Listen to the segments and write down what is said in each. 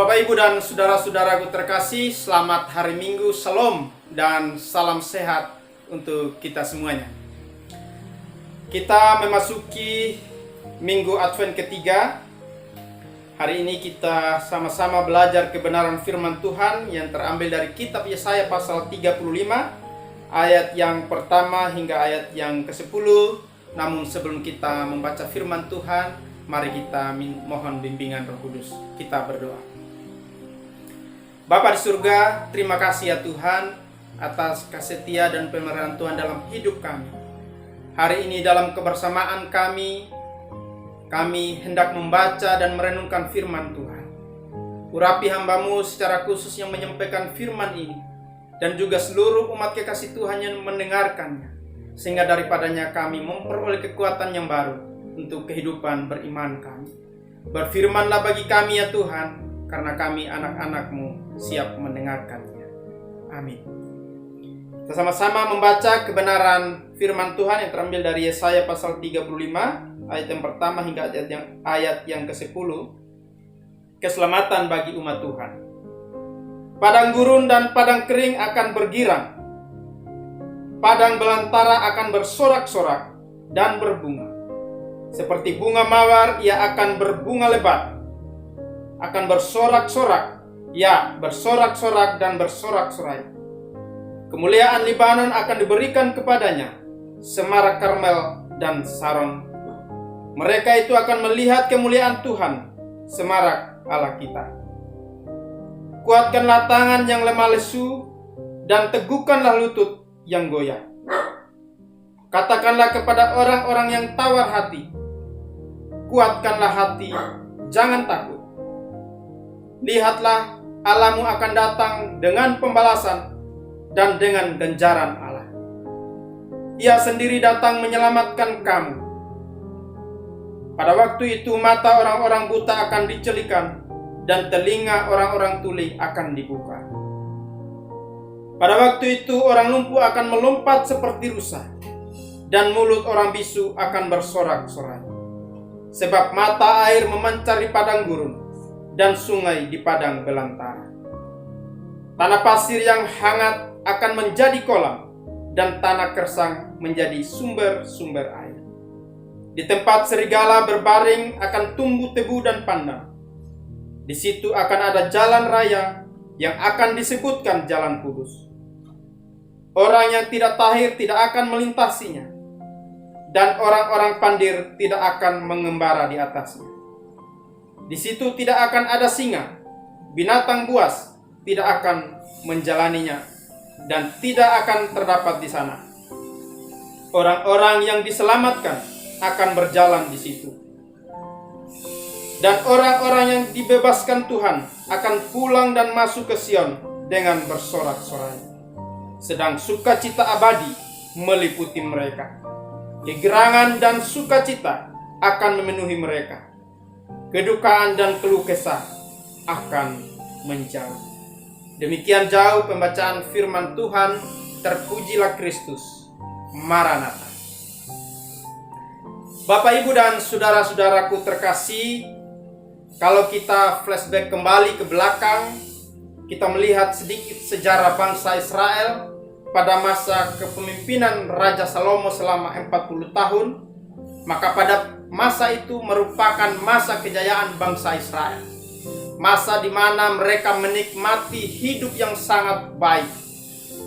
Bapak, Ibu, dan saudara-saudaraku terkasih, selamat hari Minggu, Shalom, dan salam sehat untuk kita semuanya. Kita memasuki Minggu Advent ketiga. Hari ini kita sama-sama belajar kebenaran firman Tuhan yang terambil dari kitab Yesaya pasal 35, ayat yang pertama hingga ayat yang ke-10. Namun sebelum kita membaca firman Tuhan, mari kita mohon bimbingan Roh Kudus. Kita berdoa. Bapa di surga, terima kasih ya Tuhan atas kasih setia dan pemeliharaan Tuhan dalam hidup kami. Hari ini dalam kebersamaan kami hendak membaca dan merenungkan firman Tuhan. Urapi hamba-Mu secara khusus yang menyampaikan firman ini, dan juga seluruh umat kekasih Tuhan yang mendengarkannya, sehingga daripadanya kami memperoleh kekuatan yang baru untuk kehidupan beriman kami. Berfirmanlah bagi kami ya Tuhan, karena kami anak-anak-Mu siap mendengarkannya. Amin. Kita sama-sama membaca kebenaran firman Tuhan yang terambil dari Yesaya pasal 35, ayat yang pertama hingga ayat yang ke-10. Keselamatan bagi umat Tuhan. Padang gurun dan padang kering akan bergirang. Padang belantara akan bersorak-sorak dan berbunga. Seperti bunga mawar, ia akan berbunga lebat. Akan bersorak-sorak, ya bersorak-sorak dan bersorak-sorai. Kemuliaan Libanon akan diberikan kepadanya, semarak Karmel dan Saron. Mereka itu akan melihat kemuliaan Tuhan, semarak Allah kita. Kuatkanlah tangan yang lemah lesu, dan teguhkanlah lutut yang goyah. Katakanlah kepada orang-orang yang tawar hati, kuatkanlah hati, jangan takut. Lihatlah, Allahmu akan datang dengan pembalasan dan dengan ganjaran Allah. Ia sendiri datang menyelamatkan kamu. Pada waktu itu mata orang-orang buta akan dicelikan dan telinga orang-orang tuli akan dibuka. Pada waktu itu orang lumpuh akan melompat seperti rusa, dan mulut orang bisu akan bersorak-sorai. Sebab mata air memancar di padang gurun, dan sungai di padang belantara. Tanah pasir yang hangat akan menjadi kolam, dan tanah kersang menjadi sumber-sumber air. Di tempat serigala berbaring akan tumbuh tebu dan pandan. Di situ akan ada jalan raya yang akan disebutkan jalan kudus. Orang yang tidak tahir tidak akan melintasinya, dan orang-orang pandir tidak akan mengembara di atasnya. Di situ tidak akan ada singa, binatang buas tidak akan menjalaninya, dan tidak akan terdapat di sana. Orang-orang yang diselamatkan akan berjalan di situ. Dan orang-orang yang dibebaskan Tuhan akan pulang dan masuk ke Sion dengan bersorak-sorai. Sedang sukacita abadi meliputi mereka. Kegirangan dan sukacita akan memenuhi mereka. Kedukaan dan keluh kesah akan menjauh. Demikian jauh pembacaan firman Tuhan. Terpujilah Kristus. Maranatha. Bapak, Ibu, dan saudara-saudaraku terkasih, kalau kita flashback kembali ke belakang, kita melihat sedikit sejarah bangsa Israel pada masa kepemimpinan Raja Salomo selama 40 tahun. Maka pada masa itu merupakan masa kejayaan bangsa Israel. Masa di mana mereka menikmati hidup yang sangat baik.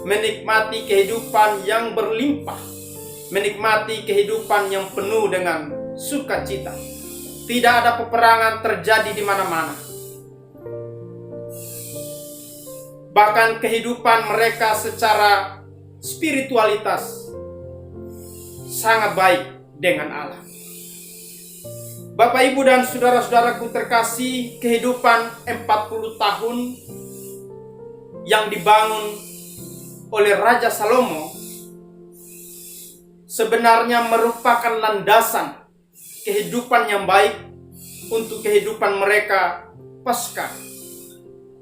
Menikmati kehidupan yang berlimpah. Menikmati kehidupan yang penuh dengan sukacita. Tidak ada peperangan terjadi di mana-mana. Bahkan kehidupan mereka secara spiritualitas sangat baik dengan Allah. Bapak, Ibu, dan saudara-saudaraku terkasih, kehidupan 40 tahun yang dibangun oleh Raja Salomo sebenarnya merupakan landasan kehidupan yang baik untuk kehidupan mereka pasca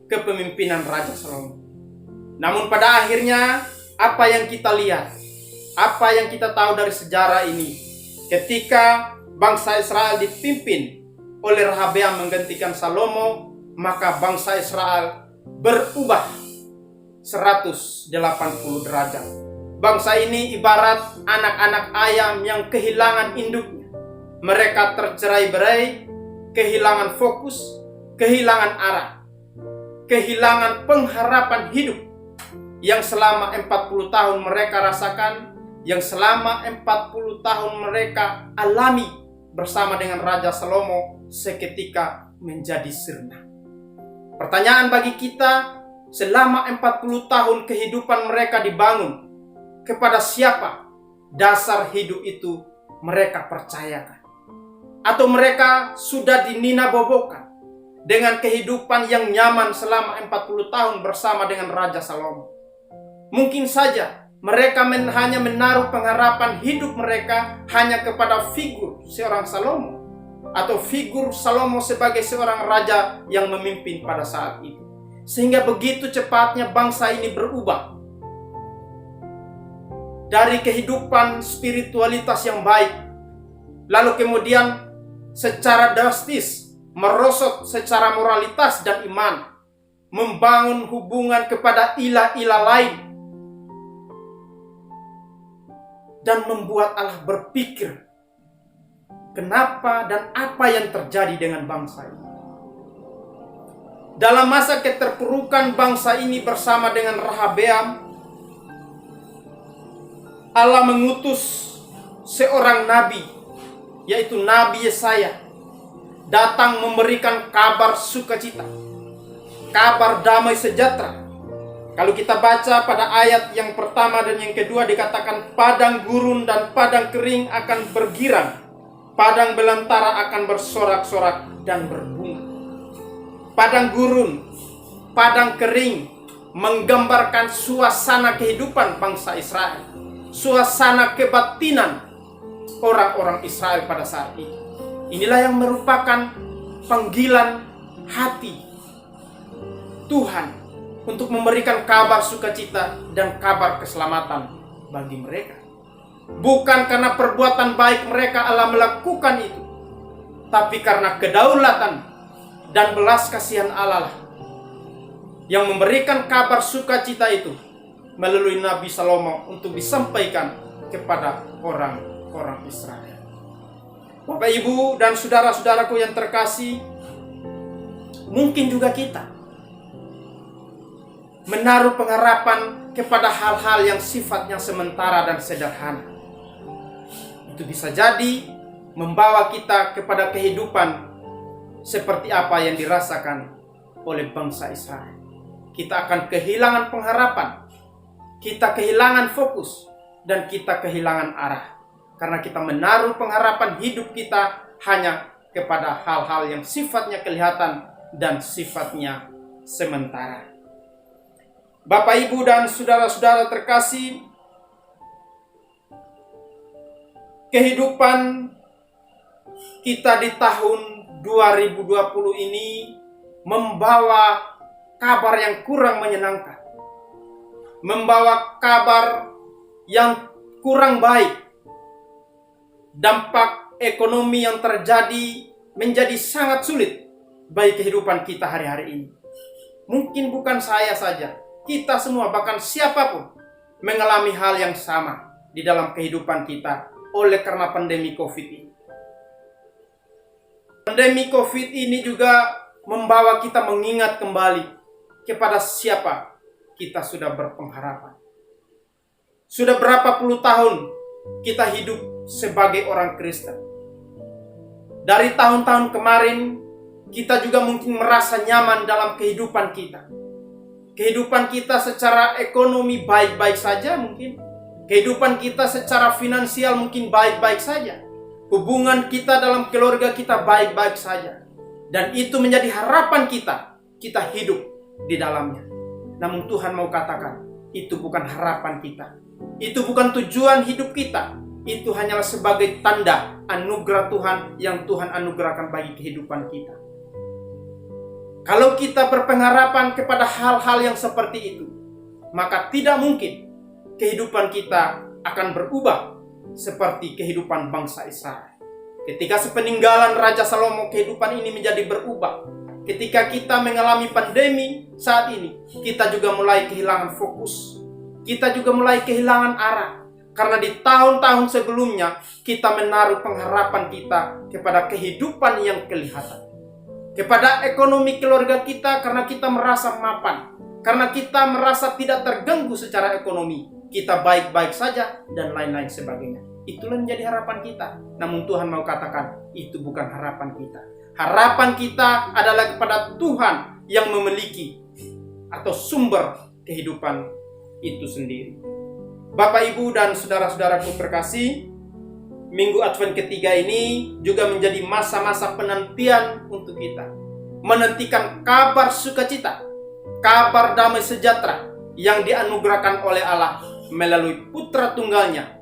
kepemimpinan Raja Salomo. Namun pada akhirnya, apa yang kita lihat, apa yang kita tahu dari sejarah ini, ketika bangsa Israel dipimpin oleh Rehabeam menggantikan Salomo, maka bangsa Israel berubah 180 derajat. Bangsa ini ibarat anak-anak ayam yang kehilangan induknya. Mereka tercerai-berai, kehilangan fokus, kehilangan arah, kehilangan pengharapan hidup yang selama 40 tahun mereka rasakan, yang selama 40 tahun mereka alami bersama dengan Raja Salomo seketika menjadi sirna. Pertanyaan bagi kita, selama 40 tahun kehidupan mereka dibangun, kepada siapa dasar hidup itu mereka percayakan? Atau mereka sudah dininabobokan dengan kehidupan yang nyaman selama 40 tahun bersama dengan Raja Salomo? Mungkin saja mereka hanya menaruh pengharapan hidup mereka hanya kepada figur seorang Salomo, atau figur Salomo sebagai seorang raja yang memimpin pada saat itu. Sehingga begitu cepatnya bangsa ini berubah dari kehidupan spiritualitas yang baik, lalu kemudian secara drastis merosot secara moralitas dan iman, membangun hubungan kepada ilah-ilah lain, dan membuat Allah berpikir, kenapa dan apa yang terjadi dengan bangsa ini? Dalam masa keterpurukan bangsa ini bersama dengan Rehabeam, Allah mengutus seorang nabi, yaitu Nabi Yesaya, datang memberikan kabar sukacita, kabar damai sejahtera. Kalau kita baca pada ayat yang pertama dan yang kedua, dikatakan padang gurun dan padang kering akan bergirang, padang belantara akan bersorak-sorak dan berbunga. Padang gurun, padang kering menggambarkan suasana kehidupan bangsa Israel, suasana kebatinan orang-orang Israel pada saat itu. Inilah yang merupakan panggilan hati Tuhan untuk memberikan kabar sukacita dan kabar keselamatan bagi mereka. Bukan karena perbuatan baik mereka Allah melakukan itu, tapi karena kedaulatan dan belas kasihan Allah lah yang memberikan kabar sukacita itu melalui Nabi Salomo untuk disampaikan kepada orang-orang Israel. Bapak, Ibu, dan saudara-saudaraku yang terkasih, mungkin juga kita menaruh pengharapan kepada hal-hal yang sifatnya sementara dan sederhana. Itu bisa jadi membawa kita kepada kehidupan seperti apa yang dirasakan oleh bangsa Israel. Kita akan kehilangan pengharapan, kita kehilangan fokus, dan kita kehilangan arah. Karena kita menaruh pengharapan hidup kita hanya kepada hal-hal yang sifatnya kelihatan dan sifatnya sementara. Bapak, Ibu, dan saudara-saudara terkasih, kehidupan kita di tahun 2020 ini membawa kabar yang kurang menyenangkan, membawa kabar yang kurang baik. Dampak ekonomi yang terjadi menjadi sangat sulit bagi kehidupan kita hari-hari ini. Mungkin bukan saya saja, kita semua, bahkan siapapun mengalami hal yang sama di dalam kehidupan kita oleh karena pandemi COVID ini. Pandemi COVID ini juga membawa kita mengingat kembali kepada siapa kita sudah berpengharapan. Sudah berapa puluh tahun kita hidup sebagai orang Kristen. Dari tahun-tahun kemarin, kita juga mungkin merasa nyaman dalam kehidupan kita. Kehidupan kita secara ekonomi baik-baik saja mungkin. Kehidupan kita secara finansial mungkin baik-baik saja. Hubungan kita dalam keluarga kita baik-baik saja. Dan itu menjadi harapan kita hidup di dalamnya. Namun Tuhan mau katakan, itu bukan harapan kita. Itu bukan tujuan hidup kita. Itu hanyalah sebagai tanda anugerah Tuhan yang Tuhan anugerahkan bagi kehidupan kita. Kalau kita berpengharapan kepada hal-hal yang seperti itu, maka tidak mungkin kehidupan kita akan berubah seperti kehidupan bangsa Israel. Ketika sepeninggalan Raja Salomo, kehidupan ini menjadi berubah. ketika kita mengalami pandemi saat ini, kita juga mulai kehilangan fokus. Kita juga mulai kehilangan arah. Karena di tahun-tahun sebelumnya, kita menaruh pengharapan kita kepada kehidupan yang kelihatan. Kepada ekonomi keluarga kita karena kita merasa mapan. Karena kita merasa tidak terganggu secara ekonomi. Kita baik-baik saja dan lain-lain sebagainya. Itulah menjadi harapan kita. Namun Tuhan mau katakan, itu bukan harapan kita. Harapan kita adalah kepada Tuhan yang memiliki atau sumber kehidupan itu sendiri. Bapak, Ibu, dan saudara-saudaraku terkasih, Minggu Advent ketiga ini juga menjadi masa-masa penantian untuk kita. Menantikan kabar sukacita, kabar damai sejahtera yang dianugerahkan oleh Allah melalui Putra Tunggalnya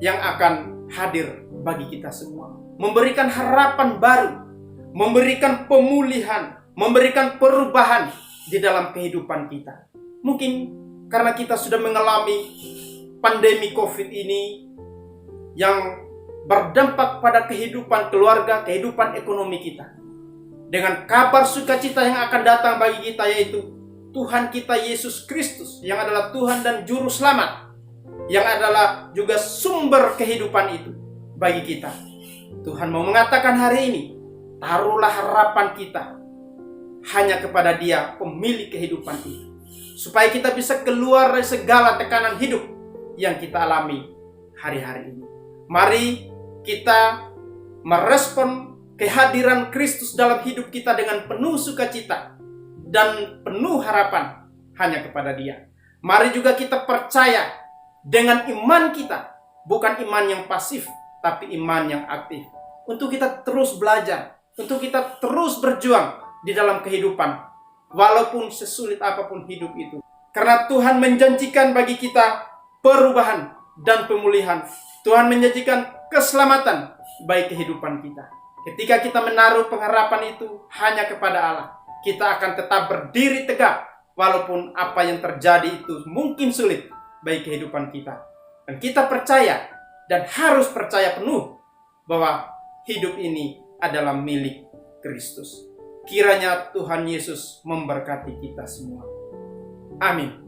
yang akan hadir bagi kita semua. Memberikan harapan baru, memberikan pemulihan, memberikan perubahan di dalam kehidupan kita. Mungkin karena kita sudah mengalami pandemi COVID ini yang berdampak pada kehidupan keluarga, kehidupan ekonomi kita. Dengan kabar sukacita yang akan datang bagi kita, yaitu Tuhan kita Yesus Kristus yang adalah Tuhan dan Juru Selamat, yang adalah juga sumber kehidupan itu bagi kita. Tuhan mau mengatakan hari ini, taruhlah harapan kita hanya kepada Dia, pemilik kehidupan itu, supaya kita bisa keluar dari segala tekanan hidup yang kita alami hari-hari ini. Mari kita merespon kehadiran Kristus dalam hidup kita dengan penuh sukacita dan penuh harapan hanya kepada Dia. Mari juga kita percaya dengan iman kita, bukan iman yang pasif, tapi iman yang aktif. Untuk kita terus belajar, untuk kita terus berjuang di dalam kehidupan, walaupun sesulit apapun hidup itu. Karena Tuhan menjanjikan bagi kita perubahan dan pemulihan. Tuhan menjanjikan keselamatan bagi kehidupan kita. Ketika kita menaruh pengharapan itu hanya kepada Allah, kita akan tetap berdiri tegak walaupun apa yang terjadi itu mungkin sulit bagi kehidupan kita. Dan kita percaya dan harus percaya penuh bahwa hidup ini adalah milik Kristus. Kiranya Tuhan Yesus memberkati kita semua. Amin.